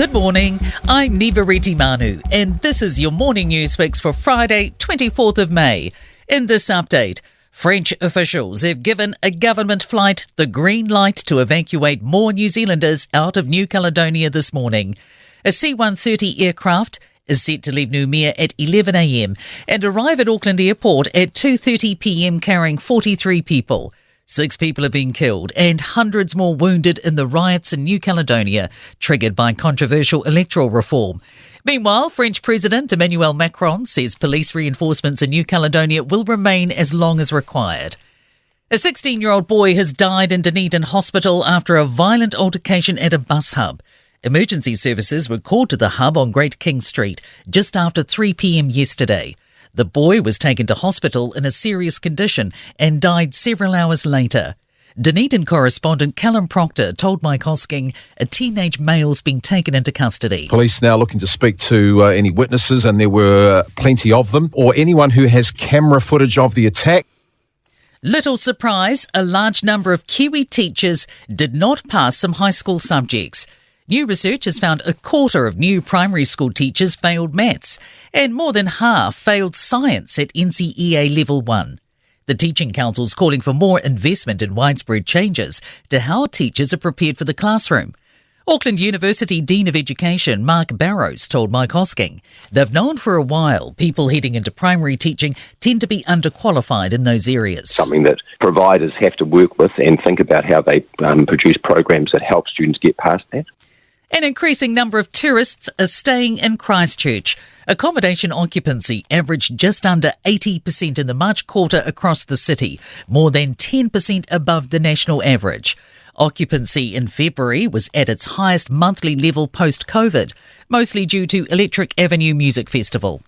Good morning, I'm Nivareti Manu, and this is your morning news fix for Friday, 24th of May. In this update, French officials have given a government flight the green light to evacuate more New Zealanders out of New Caledonia this morning. A C-130 aircraft is set to leave Noumea at 11 a.m. and arrive at Auckland Airport at 2:30 p.m. carrying 43 people. 6 people have been killed and hundreds more wounded in the riots in New Caledonia, triggered by controversial electoral reform. Meanwhile, French President Emmanuel Macron says police reinforcements in New Caledonia will remain as long as required. A 16-year-old boy has died in Dunedin Hospital after a violent altercation at a bus hub. Emergency services were called to the hub on Great King Street just after 3 p.m. yesterday. The boy was taken to hospital in a serious condition and died several hours later. Dunedin correspondent Callum Proctor told Mike Hosking a teenage male's been taken into custody. Police now looking to speak to any witnesses, and there were plenty of them, or anyone who has camera footage of the attack. Little surprise, a large number of Kiwi teachers did not pass some high school subjects. New research has found a quarter of new primary school teachers failed maths, and more than half failed science at NCEA Level 1. The Teaching Council is calling for more investment in widespread changes to how teachers are prepared for the classroom. Auckland University Dean of Education Mark Barrows told Mike Hosking they've known for a while people heading into primary teaching tend to be underqualified in those areas. Something that providers have to work with and think about how they produce programs that help students get past that. An increasing number of tourists are staying in Christchurch. Accommodation occupancy averaged just under 80% in the March quarter across the city, more than 10% above the national average. Occupancy in February was at its highest monthly level post-COVID, mostly due to Electric Avenue Music Festival.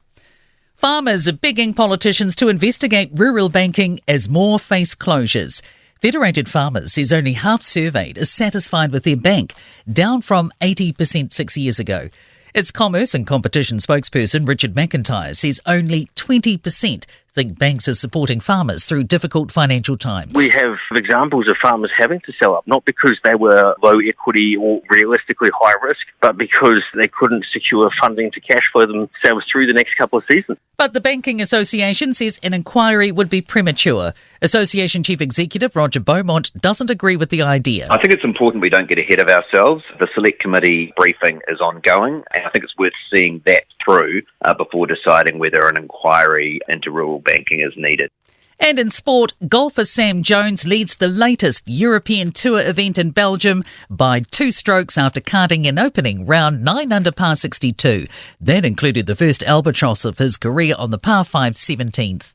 Farmers are begging politicians to investigate rural banking as more face closures. Federated Farmers says only half surveyed is satisfied with their bank, down from 80% 6 years ago. Its Commerce and Competition spokesperson Richard McIntyre says only 20% think banks are supporting farmers through difficult financial times. We have examples of farmers having to sell up, not because they were low equity or realistically high risk, but because they couldn't secure funding to cash flow themselves through the next couple of seasons. But the Banking Association says an inquiry would be premature. Association Chief Executive Roger Beaumont doesn't agree with the idea. I think it's important we don't get ahead of ourselves. The Select Committee briefing is ongoing, and I think it's worth seeing that through before deciding whether an inquiry into rural banking is needed. And in sport, golfer Sam Jones leads the latest European Tour event in Belgium by 2 strokes after carding an opening round 9 under par 62. That included the first albatross of his career on the par 5 17th.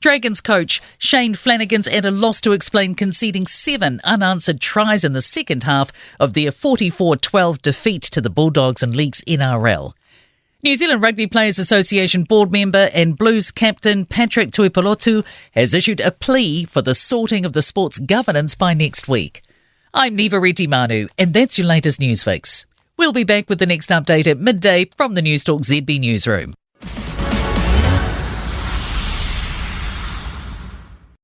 Dragons coach Shane Flanagan's at a loss to explain conceding 7 unanswered tries in the second half of their 44-12 defeat to the Bulldogs in League's NRL. New Zealand Rugby Players Association board member and Blues captain Patrick Tuipulotu has issued a plea for the sorting of the sport's governance by next week. I'm Nivareti Manu, and that's your latest news fix. We'll be back with the next update at midday from the Newstalk ZB newsroom.